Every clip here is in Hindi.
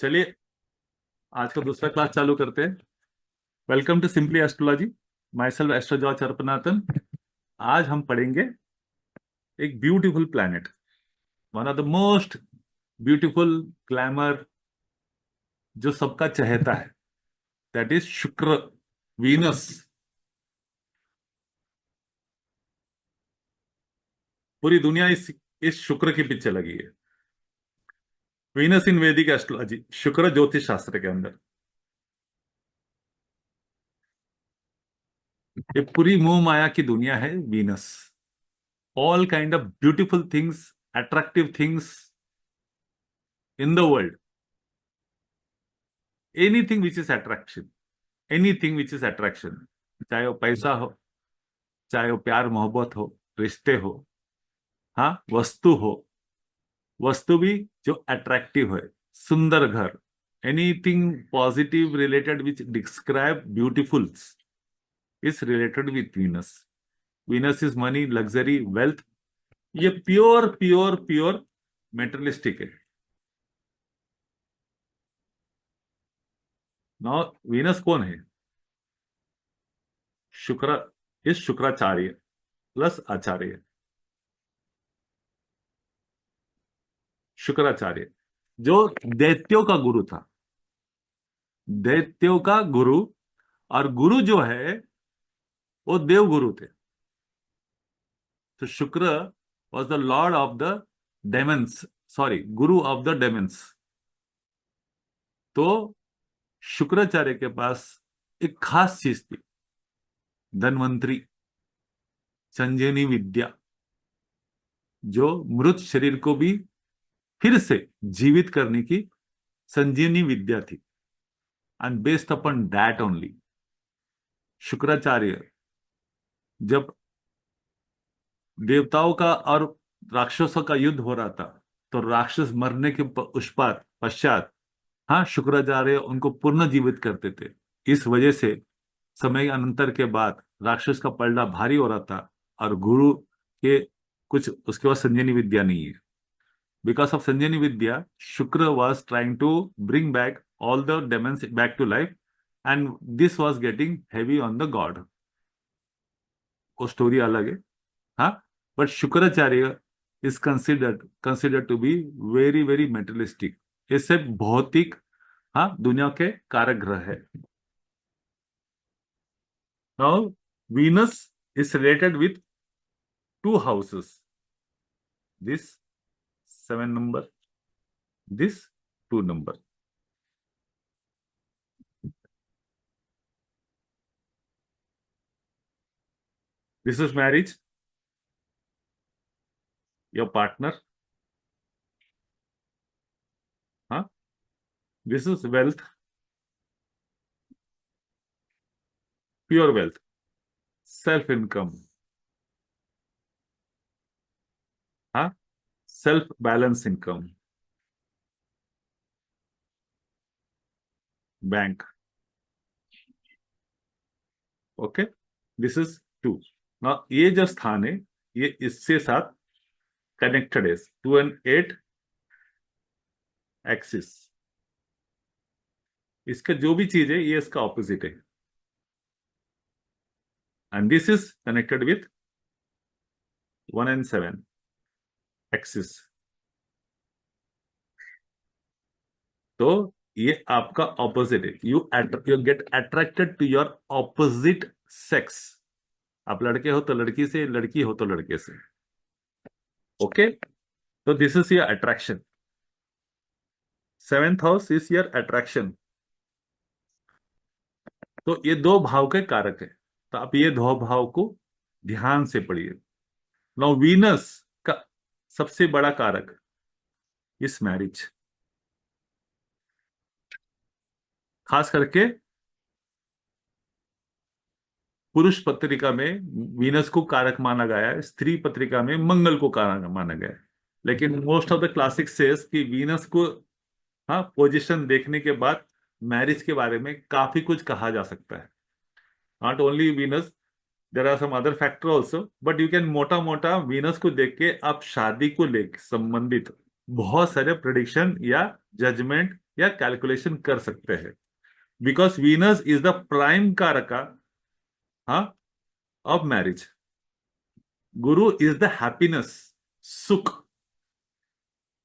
चलिए आज का दूसरा क्लास चालू करते हैं। Welcome to simply astrology. Myself astro George Arupnathan. आज हम पढ़ेंगे एक beautiful planet, one of the most beautiful glamour, जो सबका चहेता है, दैट इज शुक्र, वीनस। पूरी दुनिया इस शुक्र के पीछे लगी है। वीनस इन वैदिक एस्ट्रोलॉजी, शुक्र ज्योतिष शास्त्र के अंदर ये पूरी मोह माया की दुनिया है। Venus, all kind of beautiful things, attractive things in the world, anything which is attraction, anything which is attraction, चाहे वो पैसा हो, चाहे वो प्यार मोहब्बत हो, रिश्ते हो, हाँ, वस्तु हो, वस्तु भी जो अट्रैक्टिव है, सुंदर घर, anything positive related which describe beautifuls is related with Venus. Venus is money, luxury, wealth. ये प्योर प्योर प्योर मेटेरियलिस्टिक है। नाउ वीनस कौन है? शुक्र इज शुक्राचार्य प्लस आचार्य। शुक्राचार्य जो दैत्यों का गुरु था, दैत्यों का गुरु, और गुरु जो है वो देव गुरु थे। तो शुक्र was the Lord of the Demons, sorry, Guru of the Demons. तो शुक्राचार्य के पास एक खास चीज थी, धन्वंतरी, संजीवनी विद्या, जो मृत शरीर को भी फिर से जीवित करने की संजीवनी विद्या थी। And based upon that only Shukracharya, जब देवताओं का और राक्षसों का युद्ध हो रहा था, तो राक्षस मरने के पश्चात, हाँ, शुक्राचार्य उनको पुनः जीवित करते थे। इस वजह से समय अंतर के बाद राक्षस का पलड़ा भारी हो रहा था, और गुरु के कुछ उसके बाद संजीवनी विद्या नहीं है। Because of Sanjani Vidya, Shukra was trying to bring back all the demons back to life, and this was getting heavy on the god. वो स्टोरी अलग है, हाँ, but Shukracharya is considered to be very very materialistic. इससे भौतिक, हाँ, दुनिया के कारक ग्रह है। Now Venus is related with two houses, this 7 number, this 2 number. This is marriage, your partner, huh? This is wealth, pure wealth, self income, huh? Self balance income, bank. Okay, this is 2। ना ये जो स्थान है, ये इससे साथ कनेक्टेड है, 2 and 8 एक्सिस। इसका जो भी चीज है ये इसका ऑपोजिट है, and this is connected with 1 and 7 axis. तो ये आपका ऑपोजिट है। You get attracted to your opposite sex. आप लड़के हो तो लड़की से, लड़की हो तो लड़के से। ओके, तो this is your attraction. 7th house is your attraction. तो ये 2 भाव के कारक है, तो आप ये 2 भाव को ध्यान से पढ़िए। नाउ वीनस का सबसे बड़ा कारक इस मैरिज, खास करके पुरुष पत्रिका में वीनस को कारक माना गया है, स्त्री पत्रिका में मंगल को कारक माना गया है। लेकिन most of the classic says कि वीनस को, हाँ, पोजीशन देखने के बाद मैरिज के बारे में काफी कुछ कहा जा सकता है। Not only Venus, there are some other factor also, but you can मोटा मोटा वीनस को देख के आप शादी को लेकर संबंधित बहुत सारे प्रेडिक्शन या जजमेंट या कैलकुलेशन कर सकते हैं, because Venus is the prime कारका, हाँ, of marriage. Guru is the happiness, सुख,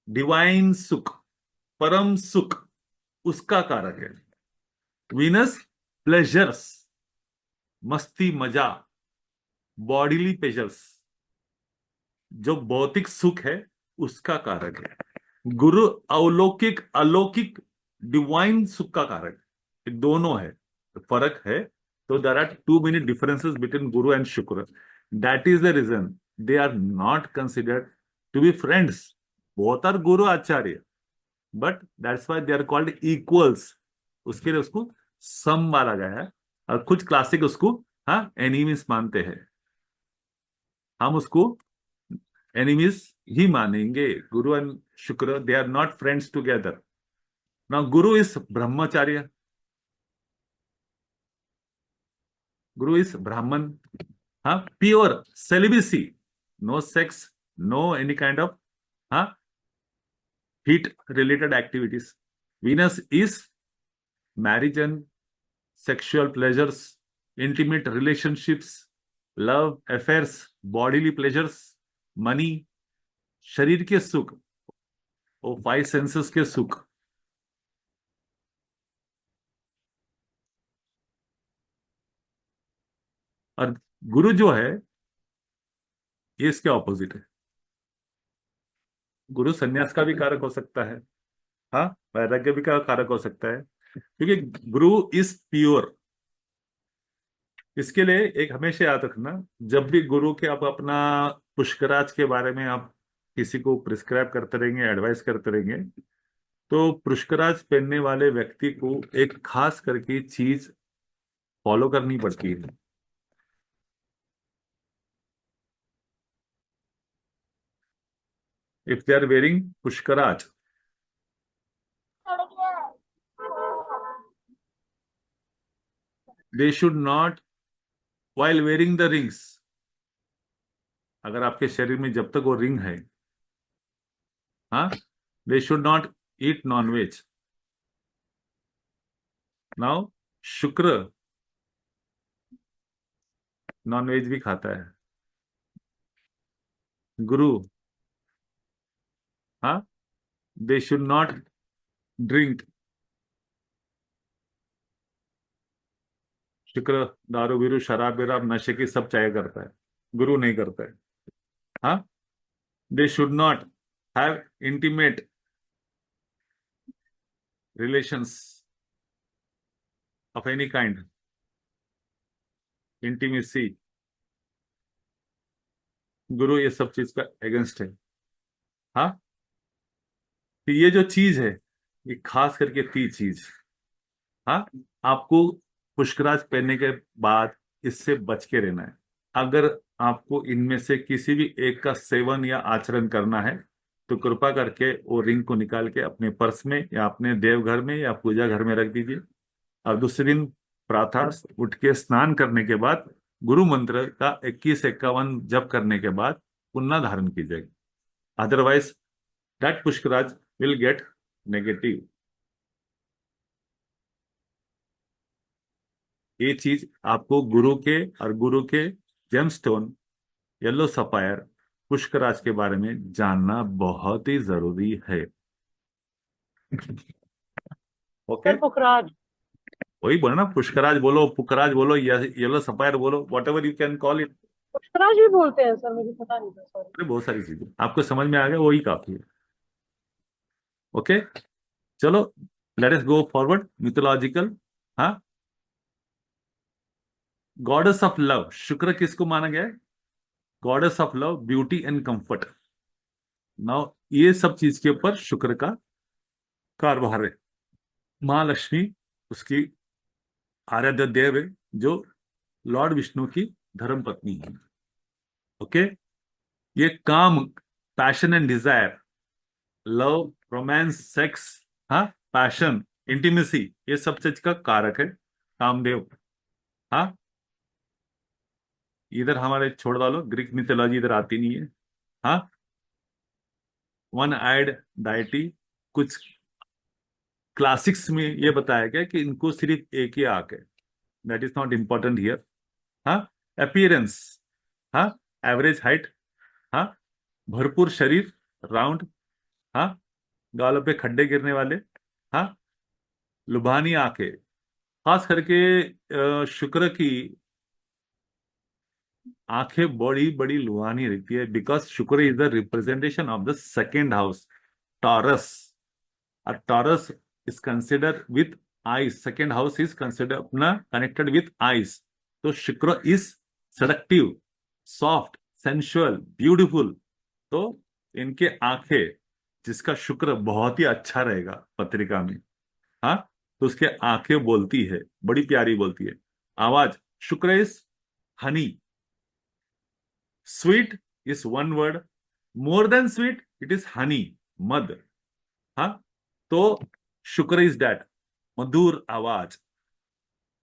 डिवाइन सुख, परम सुख, उसका कारक है। वीनस प्लेजर्स, मस्ती मजा, बॉडीली प्लेजर्स, जो भौतिक सुख है उसका कारक है। गुरु अवलौकिक अलौकिक डिवाइन सुख का कारक है। ये दोनों है, फर्क है। तो there are too many differences between Guru and Shukra. That is the reason they are not considered to be friends. Both are Guru acharya, but that's why they are called equals. उसके लिए उसको सम माना गया है, और कुछ क्लासिक उसको हाँ एनिमीज मानते हैं। हम उसको एनिमीज ही मानेंगे। Guru and Shukra, they are not friends together. Now Guru is brahmacharya, Guru is Brahmin, हाँ, pure celibacy, no sex, no any kind of हाँ heat related activities. Venus is marriage and sexual pleasures, intimate relationships, love affairs, bodily pleasures, money, शरीर के सुख, वो 5 सेंसेस के सुख। और गुरु जो है ये इसके ऑपोजिट है। गुरु सन्यास का भी कारक हो सकता है, हाँ, वैराग्य भी का कारक हो सकता है, क्योंकि गुरु इज प्योर। इसके लिए एक हमेशा याद रखना, जब भी गुरु के आप अपना पुष्कराज के बारे में आप किसी को प्रिस्क्राइब करते रहेंगे, एडवाइस करते रहेंगे, तो पुष्कराज पहनने वाले व्यक्ति को एक खास करके चीज फॉलो करनी पड़ती है। If they are wearing pushkaraj, they should not while wearing the rings, अगर आपके शरीर में जब तक वो रिंग है, हाँ, they should not eat non veg. Now Shukra non veg भी खाता है। गुरु, हाँ, दे शुड नॉट ड्रिंक। शुक्र दारू बीरू शराब विराब नशे की सब चाय करता है, गुरु नहीं करता है। हाँ, they should not have intimate relations of any kind, intimacy. गुरु ये सब चीज का अगेंस्ट है। हाँ, तो ये जो चीज है, ये खास करके 3 चीज, हाँ, आपको पुष्कराज पहनने के बाद इससे बच के रहना है। अगर आपको इनमें से किसी भी एक का सेवन या आचरण करना है, तो कृपा करके वो रिंग को निकाल के अपने पर्स में या अपने देवघर में या पूजा घर में रख दीजिए, और दूसरे दिन प्रातः उठ के स्नान करने के बाद गुरु मंत्र का 21-51 जप करने के बाद पुनः धारण कीजिएगा। Otherwise that Pushkaraj will get negative. ये चीज आपको गुरु के और गुरु के जेमस्टोन येलो सफायर पुष्कराज के बारे में जानना बहुत ही जरूरी है। ओके, सर पुखराज। वही बोलो ना, पुष्कराज बोलो, पुखराज बोलो, या येलो सफायर बोलो, what ever you can call it. Pushkaraj भी बोलते हैं सर, मुझे पता नहीं था, सॉरी। बहुत सारी चीजें आपको समझ में आ गया, वही काफी है। ओके, चलो, let us go forward. Mythological, हाँ, गॉडेस ऑफ लव, शुक्र किसको माना गया है? Goddess of love, beauty and comfort. Now ये सब चीज के ऊपर शुक्र का कारभार है। महालक्ष्मी उसकी आराध्य देव है, जो लॉर्ड विष्णु की धर्म पत्नी है। ओके, ये काम, passion and desire, love, romance, sex, हाँ, पैशन, इंटीमेसी, ये सब चीज का कारक है कामदेव। हाँ, इधर हमारे छोड़ डालो, ग्रीक मिथोलॉजी इधर आती नहीं है। हाँ, वन आइड डाइटी, कुछ क्लासिक्स में ये बताया गया कि इनको सिर्फ एक ही आंख है, that is not important here. हाँ, अपीयरेंस, हाँ, एवरेज हाइट, हाँ, भरपूर शरीर, राउंड, हाँ, गालों पे खड्डे गिरने वाले, हाँ, लुभानी आंखें, खास करके शुक्र की आंखें बड़ी बड़ी लुभानी रहती है, बिकॉज शुक्र is the representation of the second house, taurus. Taurus is consider with ice, second house is consider अपना कनेक्टेड विथ आइस। तो शुक्र is seductive, soft, sensual, beautiful. तो इनके आंखें, जिसका शुक्र बहुत ही अच्छा रहेगा पत्रिका में, हाँ, तो उसके आंखें बोलती है, बड़ी प्यारी बोलती है। आवाज, शुक्र is Honey, sweet is one word, more than sweet it is Honey, मद। हाँ, तो शुक्र इज दैट, मधुर आवाज,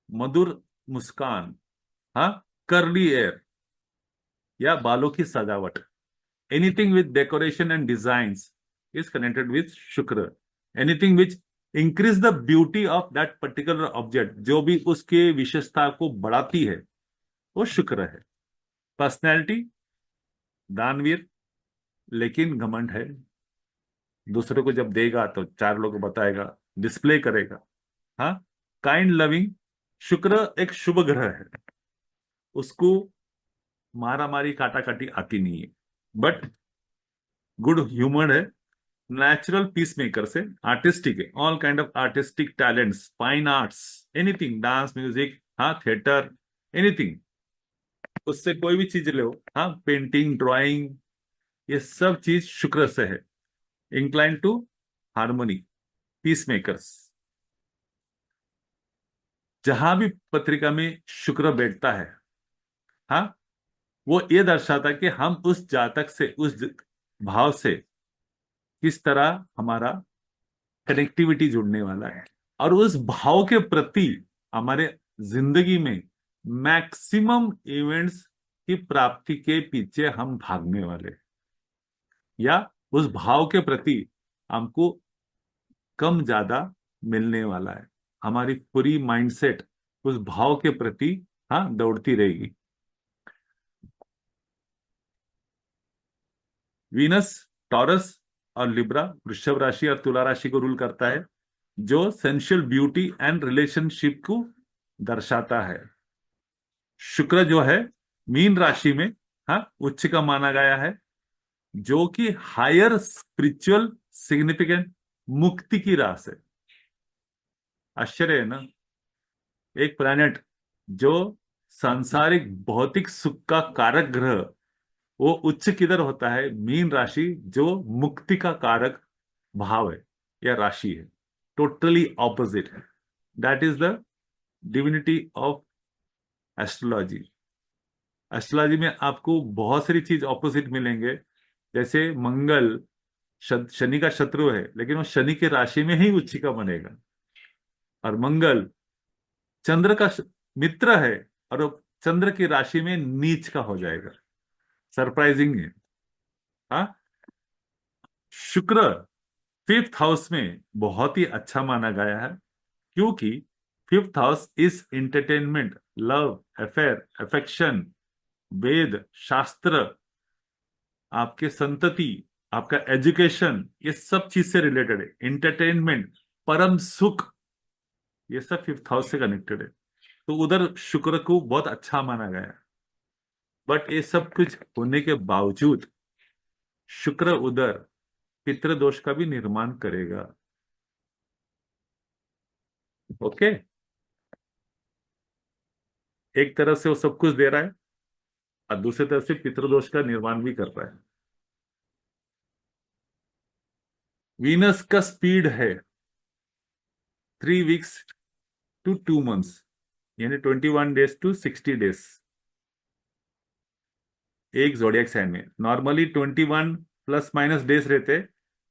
मधुर मुस्कान, हाँ, कर्ली एयर या बालों की सजावट, anything with decoration and designs is connected with Shukra. Anything which increase the beauty of that particular object, जो भी उसके विशेषता को बढ़ाती है, वो शुक्र है। पर्सनैलिटी, दानवीर, लेकिन घमंड है, दूसरों को जब देगा तो चार लोग को बताएगा, डिस्प्ले करेगा। हाँ, काइंड लविंग, शुक्र एक शुभ ग्रह है, उसको मारा मारी काटा काटी आती नहीं है, बट गुड ह्यूमर है, नेचुरल पीस मेकर से, आर्टिस्टिक है, all kind of artistic talents, fine arts, anything, dance, music, हाँ, थिएटर, एनीथिंग, उससे कोई भी चीज लो, हाँ, पेंटिंग, ड्राइंग, ये सब चीज शुक्र से है। Incline to harmony, peace makers. जहां भी पत्रिका में शुक्र बैठता है, हाँ, वो ये दर्शाता है कि हम उस जातक से, उस भाव से किस तरह हमारा कनेक्टिविटी जुड़ने वाला है, और उस भाव के प्रति हमारे जिंदगी में मैक्सिमम इवेंट्स की प्राप्ति के पीछे हम भागने वाले हैं, या उस भाव के प्रति हमको कम ज्यादा मिलने वाला है। हमारी पूरी माइंडसेट उस भाव के प्रति, हाँ, दौड़ती रहेगी। वीनस, टॉरस और लिब्रा वृषभ राशि और तुला राशि को रूल करता है, जो सेंशुअल ब्यूटी एंड रिलेशनशिप को दर्शाता है। शुक्र जो है मीन राशि में, हाँ, उच्च का माना गया है, जो कि हायर स्पिरिचुअल सिग्निफिकेंट, मुक्ति की राह से। आश्चर्य है ना, एक प्लैनेट जो सांसारिक भौतिक सुख का कारक ग्रह, वो उच्च किधर होता है? मीन राशि, जो मुक्ति का कारक भाव है या राशि है, टोटली ऑपोजिट है। That is the divinity of astrology. Astrology में आपको बहुत सारी चीज ऑपोजिट मिलेंगे, जैसे मंगल शनि का शत्रु है, लेकिन वो शनि की राशि में ही उच्च का बनेगा, और मंगल चंद्र का मित्र है, और वो चंद्र की राशि में नीच का हो जाएगा। सरप्राइजिंग है। हाँ, शुक्र फिफ्थ हाउस में बहुत ही अच्छा माना गया है, क्योंकि fifth house is entertainment, love, affair, affection, Veda, shastra, आपके संतति, आपका एजुकेशन, ये सब चीज से रिलेटेड है। इंटरटेनमेंट, परम सुख, ये सब फिफ्थ हाउस से कनेक्टेड है। तो उधर शुक्र को बहुत अच्छा माना गया है। बट ये सब कुछ होने के बावजूद शुक्र उधर पितृदोष का भी निर्माण करेगा। ओके, एक तरफ से वो सब कुछ दे रहा है, और दूसरी तरफ से पितृदोष का निर्माण भी कर रहा है। वीनस का स्पीड है 3 वीक्स टू 2 मंथ्स, यानी 21 डेज टू 60 डेज, एक जोडियक साइन में। नॉर्मली 21 ± डेज रहते,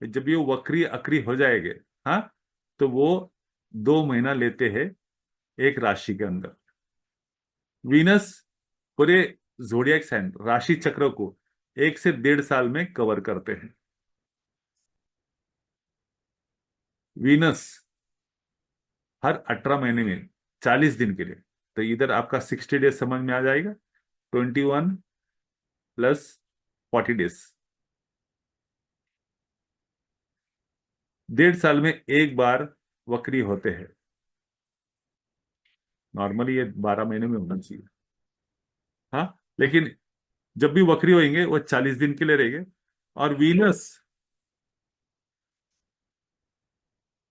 जब ये वक्री अक्री हो जाएंगे, हाँ, तो वो 2 महीना लेते हैं एक राशि के अंदर। वीनस पूरे जोडियक साइन, राशि चक्र को 1 से 1.5 साल में कवर करते हैं। वीनस हर 18 महीने में 40 दिन के लिए, तो इधर आपका 60 डेज समझ में आ जाएगा, 21 + 40 डेज। 1.5 साल में एक बार वक्री होते हैं। नॉर्मली ये 12 महीने में होना चाहिए। हाँ, लेकिन जब भी वक्री होंगे वो 40 दिन के लिए रहेंगे। और वीनस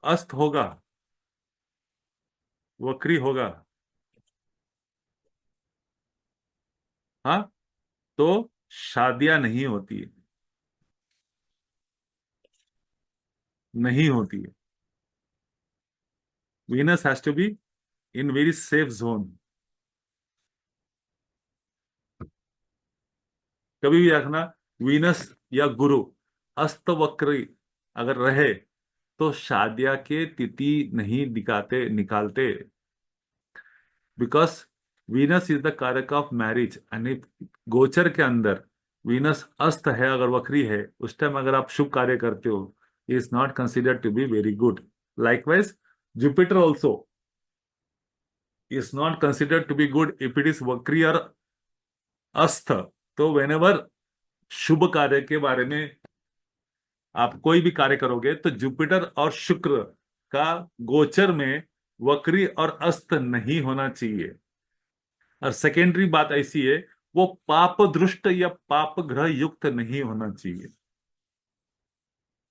अस्त होगा, वक्री होगा, हाँ, तो शादियां नहीं होती है, नहीं होती है। Venus has to be in very safe zone. कभी भी रखना, वीनस या गुरु अस्त वक्री अगर रहे तो शादिया के तिथि नहीं निकालते। बिकॉज वीनस इज द कारक ऑफ मैरिज, यानी गोचर के अंदर वीनस अस्त है, अगर वक्री है, उस टाइम अगर आप शुभ कार्य करते हो, is not considered to be very good. Likewise Jupiter also is not considered to be good if it is वक्री और अस्त। तो वेनेवर शुभ कार्य के बारे में आप कोई भी कार्य करोगे तो जुपिटर और शुक्र का गोचर में वक्री और अस्त नहीं होना चाहिए। और सेकेंडरी बात ऐसी है, वो पाप दृष्ट या पाप ग्रह युक्त नहीं होना चाहिए।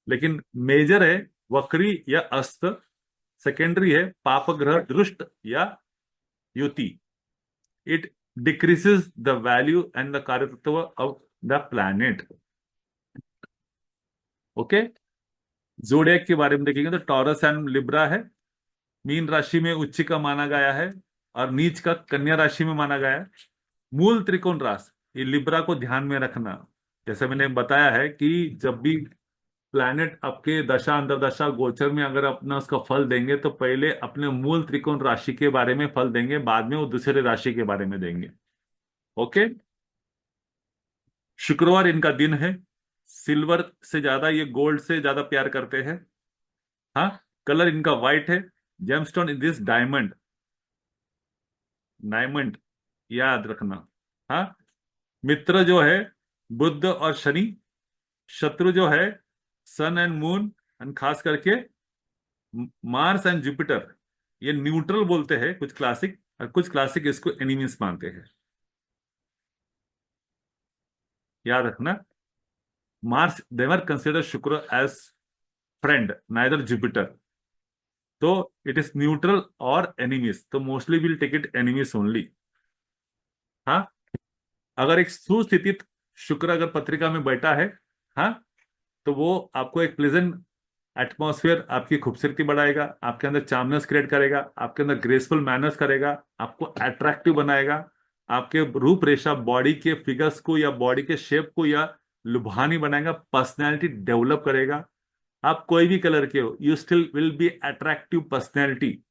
लेकिन मेजर है वक्री या अस्त, सेकेंडरी है पाप ग्रह दृष्ट या युति। It decreases the value and the karyatattva of the planet. Okay, zodiac के बारे में देखेंगे तो टॉरस एंड लिब्रा है, मीन राशि में उच्च का माना गया है और नीच का कन्या राशि में माना गया है। मूल त्रिकोण राशि, ये लिब्रा को ध्यान में रखना। जैसे मैंने बताया है कि जब भी प्लैनेट आपके दशा अंतरदशा गोचर में अगर अपना उसका फल देंगे तो पहले अपने मूल त्रिकोण राशि के बारे में फल देंगे, बाद में वो दूसरे राशि के बारे में देंगे। ओके, शुक्रवार इनका दिन है। सिल्वर से ज्यादा ये गोल्ड से ज्यादा प्यार करते हैं। हाँ, कलर इनका व्हाइट है। Gemstone in this diamond, diamond याद रखना। हाँ, मित्र जो है बुध और शनि, शत्रु जो है सन एंड मून, एंड खास करके मार्स एंड जुपिटर। ये न्यूट्रल बोलते हैं कुछ क्लासिक, और कुछ क्लासिक इसको एनिमीज मानते हैं। याद रखना, Mars never consider Shukra as friend, neither Jupiter. तो इट इज न्यूट्रल और एनिमीज, तो mostly will take it enemies only. हाँ, अगर एक सुस्थितित शुक्र अगर पत्रिका में बैठा है, हाँ, तो वो आपको एक प्लेजेंट एटमॉस्फेयर, आपकी खूबसूरती बढ़ाएगा, आपके अंदर चार्मनेस क्रिएट करेगा, आपके अंदर ग्रेसफुल मैनर्स करेगा, आपको अट्रैक्टिव बनाएगा, आपके रूप रेशा बॉडी के फिगर्स को या बॉडी के शेप को या लुभानी बनाएगा, पर्सनैलिटी डेवलप करेगा। आप कोई भी कलर के हो, you still will be attractive personality.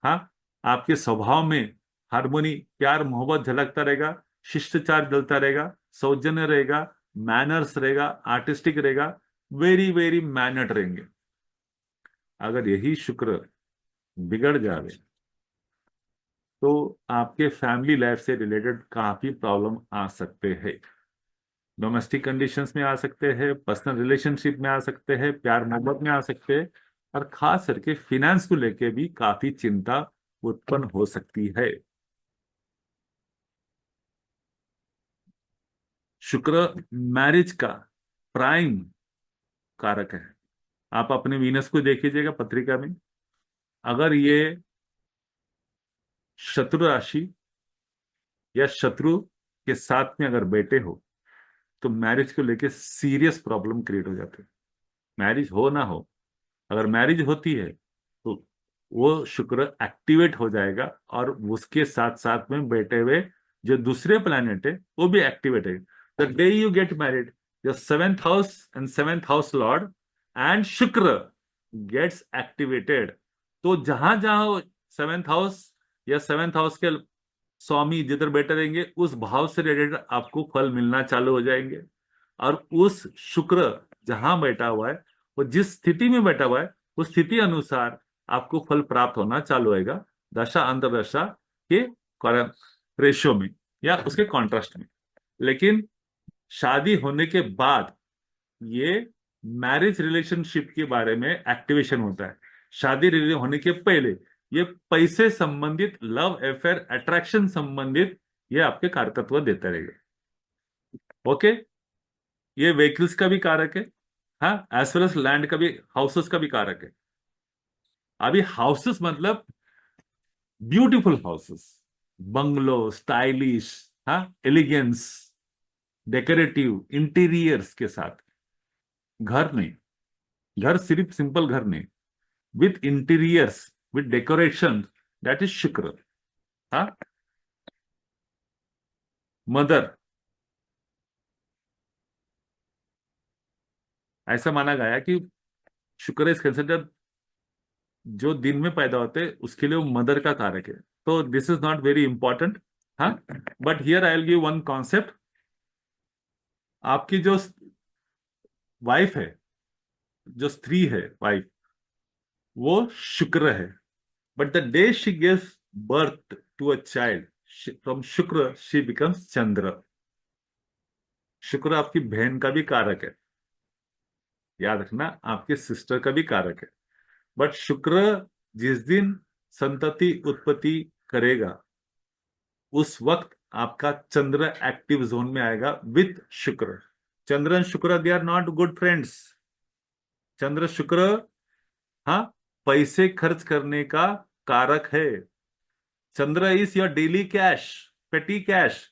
हाँ, आपके स्वभाव में हार्मोनी, प्यार, मोहब्बत झलकता रहेगा, शिष्टाचार जलता रहेगा, सौजन्य रहेगा, मैनर्स रहेगा, आर्टिस्टिक रहेगा, वेरी वेरी मैनर्ड रहेंगे। अगर यही शुक्र बिगड़ जाए तो आपके फैमिली लाइफ से रिलेटेड काफी प्रॉब्लम आ सकते हैं। डोमेस्टिक कंडीशंस में आ सकते हैं, पर्सनल रिलेशनशिप में आ सकते हैं, प्यार मोहब्बत में आ सकते हैं, और खास करके फिनेंस को लेके भी काफी चिंता उत्पन्न हो सकती है। शुक्र मैरिज का प्राइम कारक है। आप अपने वीनस को देख लीजिएगा पत्रिका में, अगर ये शत्रु राशि या शत्रु के साथ में अगर बैठे हो तो मैरिज को लेके सीरियस प्रॉब्लम क्रिएट हो जाते हैं। मैरिज हो ना हो, अगर मैरिज होती है तो वो शुक्र एक्टिवेट हो जाएगा, और उसके साथ साथ में बैठे हुए जो दूसरे प्लैनेट है वो भी एक्टिवेट है। The day you get married, your 7th house Lord and शुक्र गेट्स एक्टिवेटेड। तो जहां जहां 7th हाउस या 7th हाउस के स्वामी जिधर बैठे रहेंगे, उस भाव से रिलेटेड आपको फल मिलना चालू हो जाएंगे। और उस शुक्र जहां बैठा हुआ है, वो जिस स्थिति में बैठा हुआ है, उस स्थिति अनुसार आपको फल प्राप्त होना चालू होगा दशा अंतर्दशा के रेशियो में या उसके कॉन्ट्रास्ट में। लेकिन शादी होने के बाद ये मैरिज रिलेशनशिप के बारे में एक्टिवेशन होता है। शादी होने के पहले ये पैसे संबंधित, लव अफेयर, अट्रैक्शन संबंधित ये आपके कारकत्व देता रहेगा। ओके, ये व्हीकल्स का भी कारक है, हाँ, एज वेल एज लैंड का भी, हाउसेस का भी कारक है। अभी हाउसेस मतलब ब्यूटीफुल हाउसेस, बंगलो, स्टाइलिश, हाँ, एलिगेंस, डेकोरेटिव इंटीरियर्स के साथ, घर नहीं, घर सिर्फ सिंपल घर नहीं, with interiors, with decoration, that is शुक्र। हाँ, मदर, ऐसा माना गया कि शुक्र इज कंसिडर्ड, जो दिन में पैदा होते हैं उसके लिए वो मदर का कारक है। तो this is not very important. हाँ, but here I will give one concept. आपकी जो वाइफ है, जो स्त्री है, वाइफ, वो शुक्र है। But the day she gives birth to a child, from Shukra she becomes Chandra. Shukra आपकी बहन का भी कारक है, याद रखना, आपके सिस्टर का भी कारक है। बट शुक्र जिस दिन संतति उत्पत्ति करेगा उस वक्त आपका चंद्र एक्टिव जोन में आएगा विथ शुक्र। Chandra and Shukra they are not good friends. Chandra Shukra, हाँ, पैसे खर्च करने का कारक है। Chandra is your daily cash, petty cash,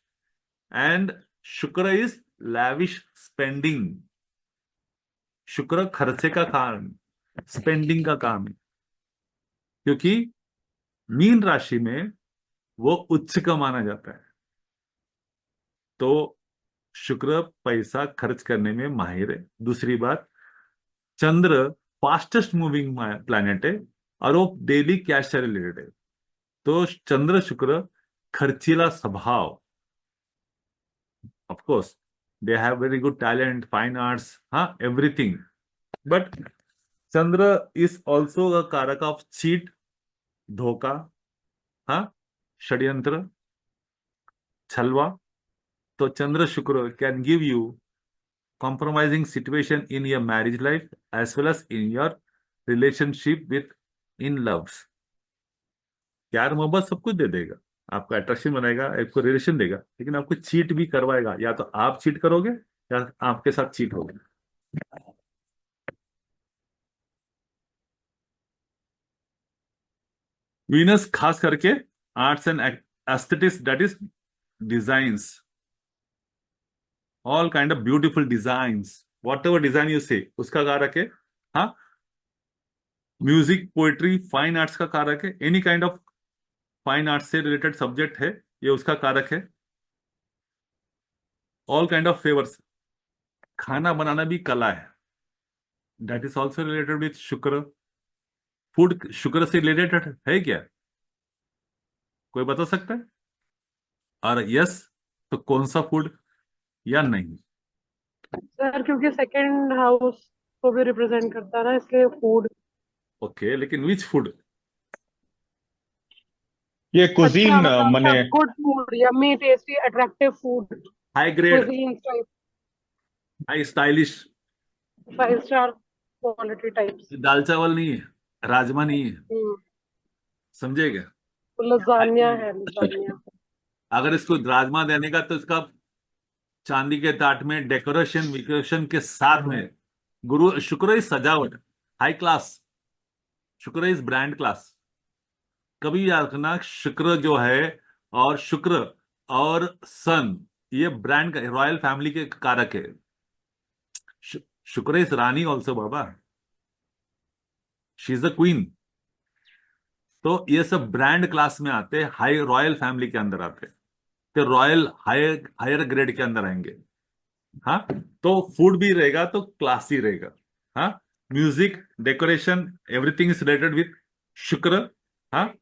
and Shukra is lavish spending. Shukra खर्चे का काम, स्पेंडिंग का काम है, क्योंकि मीन राशि में वो उच्च का माना जाता है। तो शुक्र पैसा खर्च करने में माहिर है। दूसरी बात, चंद्र फास्टेस्ट मूविंग प्लैनेट है और वो डेली कैश से रिलेटेड है। तो चंद्र शुक्र खर्चीला स्वभाव, of course they have very good talent, fine arts, हाँ, everything, but Chandra is also a karaka of cheat, धोखा, हाँ, षड्यंत्र, छलवा। तो चंद्र शुक्र can give you compromising situation in your marriage life as well as in your relationship with in loves। प्यार मोहब्बत सब कुछ दे देगा, आपका अट्रैक्शन बनाएगा, आपको रिलेशन देगा, लेकिन आपको चीट भी करवाएगा। या तो आप चीट करोगे या आपके साथ चीट होगा। वीनस खास करके arts and aesthetics, that is designs, all kind of beautiful designs, what ever design you से, उसका कारक है। हाँ, म्यूजिक, पोएट्री, फाइन आर्ट्स का कारक है। Any kind of fine arts से रिलेटेड सब्जेक्ट है, ये उसका कारक है। ऑल काइंड ऑफ फेवर्स, खाना बनाना भी कला है, that is also related with शुक्र। फूड शुक्र से रिलेटेड है क्या, कोई बता सकता है? और यस, तो कौन सा फूड या नहीं? सर क्योंकि सेकंड हाउस को भी रिप्रेजेंट करता है ना, इसलिए फूड। ओके, लेकिन विच फूड? ये अच्छा कुजीन मतलब मने सब good food, yummy tasty attractive food, high grade, cuisine type, high stylish. 5 star quality types. दाल चावल नहीं है, राजमा नहीं है, समझेगा? लजानिया है, लजानिया। अगर इसको राजमा देने का तो इसका चांदी के ताट में डेकोरेशन विकोरेशन के साथ में, गुरु शुक्र इज सजावट, हाई क्लास, शुक्र इज ब्रांड क्लास। कभी याद रखना, शुक्र जो है, और शुक्र और सन, ये ब्रांड का, रॉयल फैमिली के कारक है। शुक्र is Rani also Baba, she is the queen. तो ये सब ब्रांड क्लास में आते हैं, हाई रॉयल फैमिली के अंदर आते हैं, तो रॉयल हायर हायर ग्रेड के अंदर आएंगे। हाँ, तो फूड भी रहेगा तो क्लासी रहेगा। हाँ, music, decoration, everything is related with शुक्र। हाँ,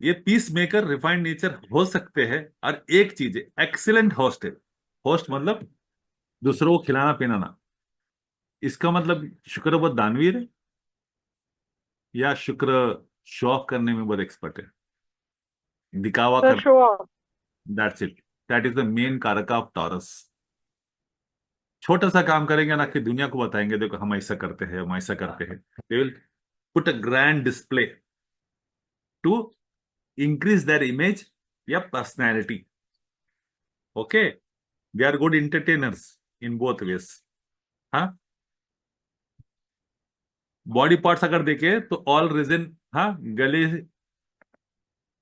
ये पीस मेकर, रिफाइंड नेचर हो सकते हैं। और एक चीज है, एक्सीलेंट होस्ट है। होस्ट मतलब दूसरों को खिलाना पिलाना, इसका मतलब शुक्र बहुत दानवीर है। या शुक्र शो ऑफ करने में बहुत एक्सपर्ट है, दिखावा सर कर? Show off. That's it, that is the main कारक ऑफ टॉरस। छोटा सा काम करेंगे ना कि दुनिया को बताएंगे देखो हम ऐसा करते हैं, हम ऐसा करते हैं। They will put a grand display to increase their image या personality. Okay, they are good entertainers in both ways. हाँ, बॉडी पार्ट्स अगर देखे तो ऑल रीजन, हाँ, गले,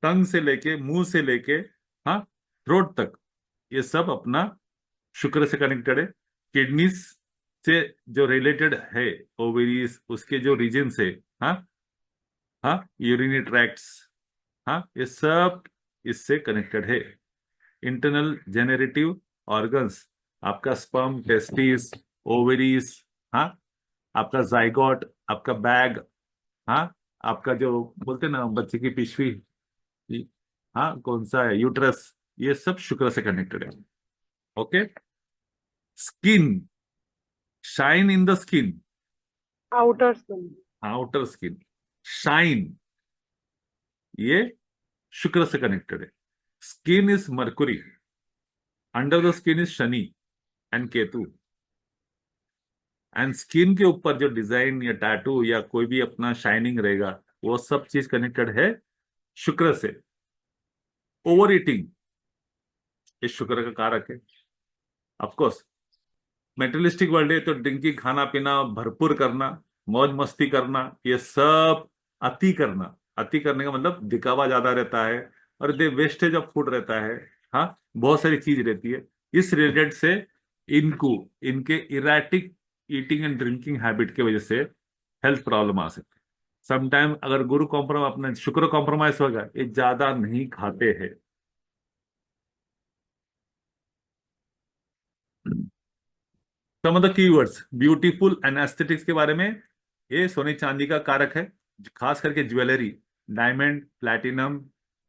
टंग से लेके, मुंह से लेके, हाँ, थ्रोट तक, ये सब अपना शुक्र से कनेक्टेड है। किडनीज से जो रिलेटेड है, ओवरीज, उसके जो रीजन से, हाँ, हाँ, यूरिनरी ट्रैक्ट्स, हाँ, ये सब इससे कनेक्टेड है। इंटरनल जेनरेटिव ऑर्गन्स, आपका स्पर्म, टेस्टिस, ओवरीज, हाँ, आपका जाइगोट, आपका बैग, हाँ, आपका जो बोलते हैं ना बच्चे की पिशवी, हाँ, कौन सा है, यूट्रस, ये सब शुक्र से कनेक्टेड है। Okay, skin, shine in the skin, outer skin. Outer skin, shine, ये शुक्र से कनेक्टेड है। Skin is Mercury, under the skin is Shani and Ketu. And skin के ऊपर जो डिजाइन या टैटू या कोई भी अपना शाइनिंग रहेगा, वो सब चीज कनेक्टेड है शुक्र से। ओवर ईटिंग, ये शुक्र का कारक है। ऑफकोर्स मेटेरियलिस्टिक वर्ल्ड है तो ड्रिंकिंग, खाना पीना, भरपूर करना, मौज मस्ती करना, ये सब अति करना। अति करने का मतलब दिखावा ज्यादा रहता है और दे वेस्टेज ऑफ फूड रहता है। हाँ, बहुत सारी चीज रहती है। इस रिलेटेड से इनको, इनके erratic eating and drinking habit की वजह से हेल्थ प्रॉब्लम आ सकती है। समटाइम अगर गुरु कॉम्प्रोमाइज, अपना शुक्र कॉम्प्रोमाइज होगा, ये ज्यादा नहीं खाते हैं। Some of the keywords, beautiful and aesthetics के बारे में, ये सोने चांदी का कारक है, खास करके ज्वेलरी, डायमंड, प्लैटिनम,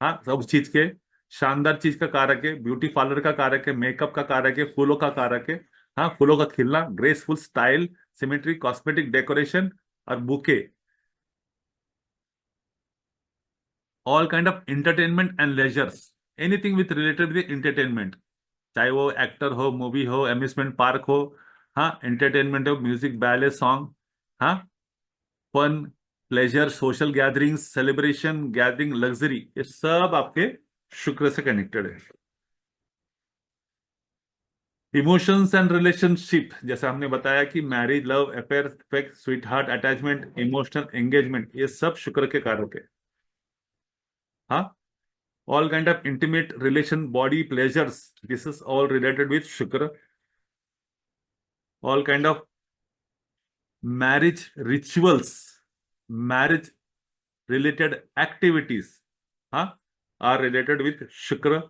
हाँ, सब चीज के शानदार चीज का कारक है। ब्यूटी पार्लर का कारक है, मेकअप का कारक है, फूलों का कारक है। हाँ, फूलों का खिलना, graceful style, symmetry, cosmetic decoration और bouquet, all kind of entertainment and leisures, anything with related with entertainment, चाहे वो एक्टर हो, मूवी हो, अम्यूजमेंट पार्क हो, हाँ, एंटरटेनमेंट हो, म्यूजिक, बैले, सॉन्ग, हाँ, fun, pleasure, social gatherings, celebration, gathering, luxury, ये सब आपके शुक्र से कनेक्टेड है। इमोशंस एंड रिलेशनशिप, जैसे हमने बताया कि marriage, love affair, fake, sweetheart, attachment, emotional engagement, ये सब शुक्र के कारक है। हाँ, all kind of intimate relation, body pleasures, this is all related with Shukra. All kind of marriage rituals, marriage related activities, huh, are related with shukra.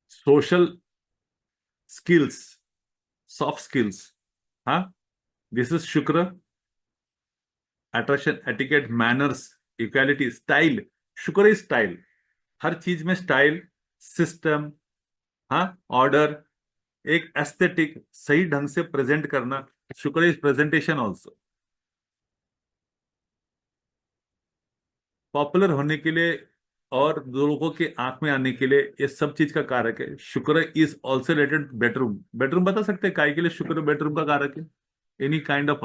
Social skills, soft skills, huh, this is shukra. Attraction, etiquette, manners, equality, style, शुक्र इज स्टाइल, हर चीज में स्टाइल, सिस्टम, हाँ, ऑर्डर, एक एस्थेटिक, सही ढंग से प्रेजेंट करना, शुक्र इज प्रेजेंटेशन ऑल्सो। पॉपुलर होने के लिए और लोगों के आंख में आने के लिए, ये सब चीज का कारक है। शुक्र is also related bedroom. Bedroom बता सकते हैं काय के लिए शुक्र बेडरूम का कारक है? Any kind of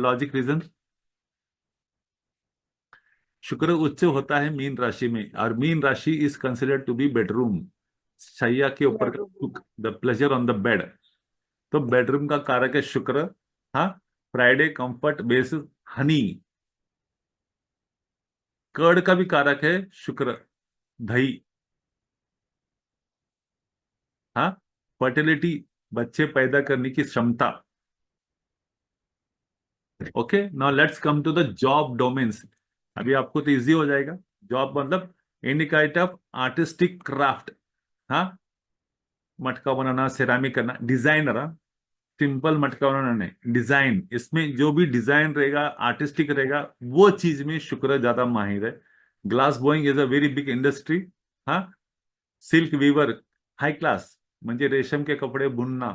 logic reason? Shukra उच्च होता है मीन राशि में, और Meen rashi is considered to be bedroom, शैया के ऊपर का बेडरूम। सुख, the pleasure on the bed. तो बेडरूम का कारक है शुक्र। हाँ, Friday, comfort, basis, honey, curd का भी कारक है शुक्र, दही, हाँ, फर्टिलिटी, बच्चे पैदा करने की क्षमता। Okay, now let's come to the job domains. अभी आपको तो इजी हो जाएगा। जॉब मतलब any kind of artistic craft, हाँ, मटका बनाना, सिरामिक करना, डिजाइनर, हाँ, सिंपल मटका बनाना नहीं, डिजाइन, इसमें जो भी डिजाइन रहेगा, आर्टिस्टिक रहेगा, वो चीज में शुक्र ज्यादा माहिर है। Glass blowing is a very big industry, हाँ, सिल्क वीवर, हाई क्लास, म्हणजे रेशम के कपडे बुनना,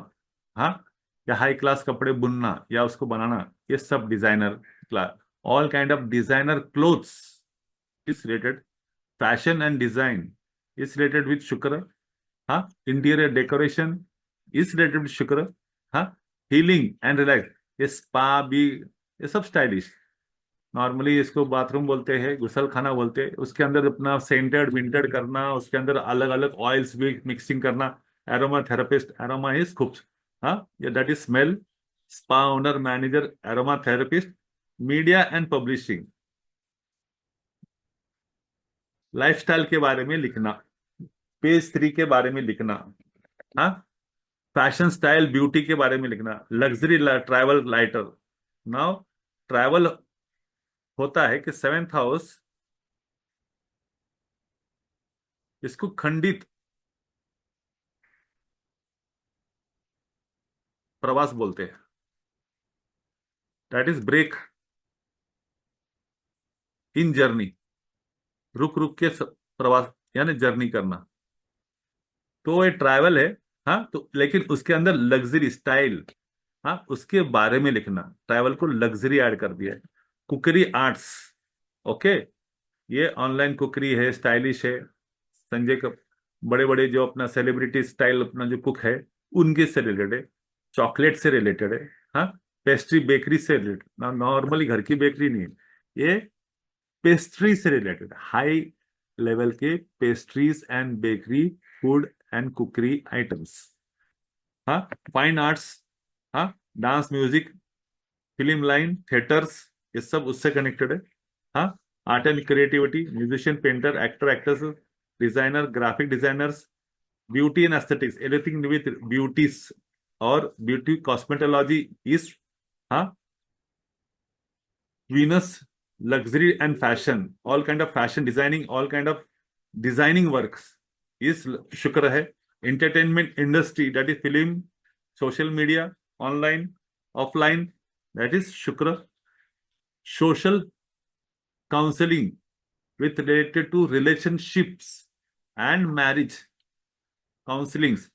हाँ, या हाई क्लास कपड़े बुनना या उसको बनाना, ये सब designer class, all kind of designer clothes is related, fashion and design is related with शुक्र। हाँ, interior decoration is related with शुक्र। हाँ, हीलिंग एंड रिलैक्स, ये स्पा भी, ये सब स्टाइलिश। नॉर्मली इसको बाथरूम बोलते हैं, गुसल खाना बोलते हैं, उसके अंदर अपना सेंटेड विंटेड करना, उसके अंदर अलग अलग ऑयल्स भी मिक्सिंग करना, एरोमा थेरेपिस्ट, एरोमा इज खूब, हाँ, ये that is smell, spa owner manager, aroma therapist, media and publishing, lifestyle के बारे में लिखना, पेज 3 के बारे में लिखना, हाँ, फैशन स्टाइल ब्यूटी के बारे में लिखना, luxury travel lighter. Now travel होता है कि 7th हाउस, इसको खंडित प्रवास बोलते हैं, that is break in journey, रुक रुक के प्रवास यानी जर्नी करना, तो ये ट्रैवल है। हाँ, तो लेकिन उसके अंदर लग्जरी स्टाइल, हाँ, उसके बारे में लिखना, ट्रैवल को लग्जरी ऐड कर दिया है। कुकरी आर्ट्स, ओके, ये ऑनलाइन कुकरी है, स्टाइलिश है, संजय का बड़े बड़े जो अपना सेलिब्रिटी स्टाइल अपना जो कुक है उनके से रिलेटेड है, चॉकलेट से रिलेटेड है। हाँ, पेस्ट्री बेकरी से रिलेटेड ना, नॉर्मली घर की बेकरी नहीं है ये, पेस्ट्री से रिलेटेड, हाई लेवल के pastries and bakery food and cookery items. हाँ, फाइन आर्ट्स, हाँ, dance music film line theatres, ये सब उससे कनेक्टेड है। हाँ, art and creativity, musician painter actor actors designer graphic designers, beauty and aesthetics everything with beauties और ब्यूटी कॉस्मेटोलॉजी इज, हाँ, Venus luxury and fashion, all kind of fashion designing, all kind of designing works is shukra hai। entertainment industry, that is film, social media, online, offline, that is shukra। social counseling with related to relationships and marriage counselings,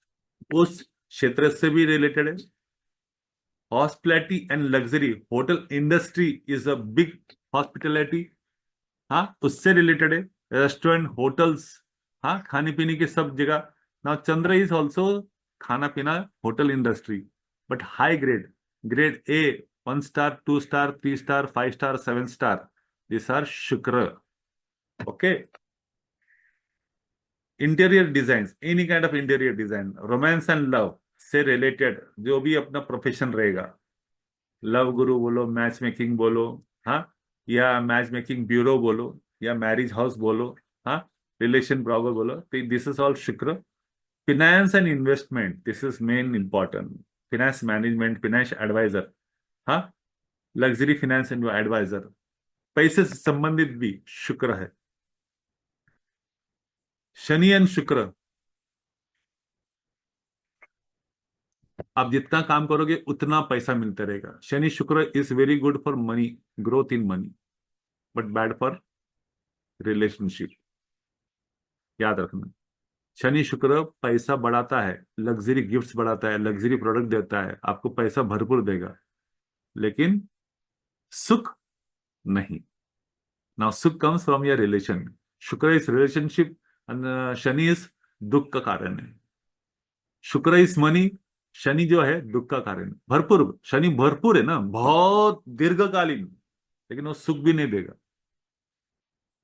उस क्षेत्र से भी रिलेटेड है। Hospitality and luxury, hotel industry is a big hospitality, हाँ, उससे रिलेटेड है। रेस्टोरेंट होटल्स, हाँ, खाने पीने की सब जगह। नाउ चंद्र इज ऑल्सो खाना पीना hotel industry, but high grade, grade A, 1 star 2 star 3 star 5 star 7 star, this are Shukra. Okay, interior design, any kind of interior design, romance and love से रिलेटेड जो भी अपना प्रोफेशन रहेगा, लव गुरु बोलो, मैच मेकिंग बोलो, हाँ, या मैच मेकिंग ब्यूरो बोलो, या मैरिज हाउस बोलो, हाँ, रिलेशन ब्रोकर बोलो, तो this is all Shukra. Finance and investment, this is main important, finance management, finance advisor, हाँ, लग्जरी फिनेंस एंड एडवाइजर, पैसे से संबंधित भी शुक्र है। शनि एंड शुक्र, आप जितना काम करोगे उतना पैसा मिलता रहेगा। शनि शुक्र is very good for money, growth in money, but bad for relationship, याद रखना। शनि शुक्र पैसा बढ़ाता है, लग्जरी गिफ्ट्स बढ़ाता है, लग्जरी प्रोडक्ट देता है, आपको पैसा भरपूर देगा, लेकिन सुख नहीं। नाउ सुख कम्स फ्रॉम योर रिलेशन, शुक्र इज रिलेशनशिप, शनि इज दुख का कारण है। शुक्र इज मनी, शनि जो है दुख का कारण है। भरपूर, शनि भरपूर है ना, बहुत दीर्घकालीन, लेकिन वो सुख भी नहीं देगा।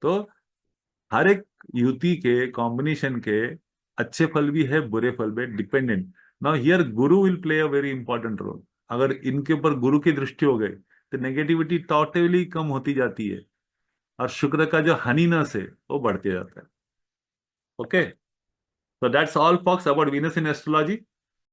तो हर एक युति के कॉम्बिनेशन के अच्छे फल भी है, बुरे फल भी, dependent. Now here Guru will play a very important role. अगर इनके ऊपर गुरु की दृष्टि हो गई तो नेगेटिविटी टोटली कम होती जाती है, और शुक्र का जो हनीनेस है वो बढ़ते जाता है। Okay, so that's all folks about Venus in astrology.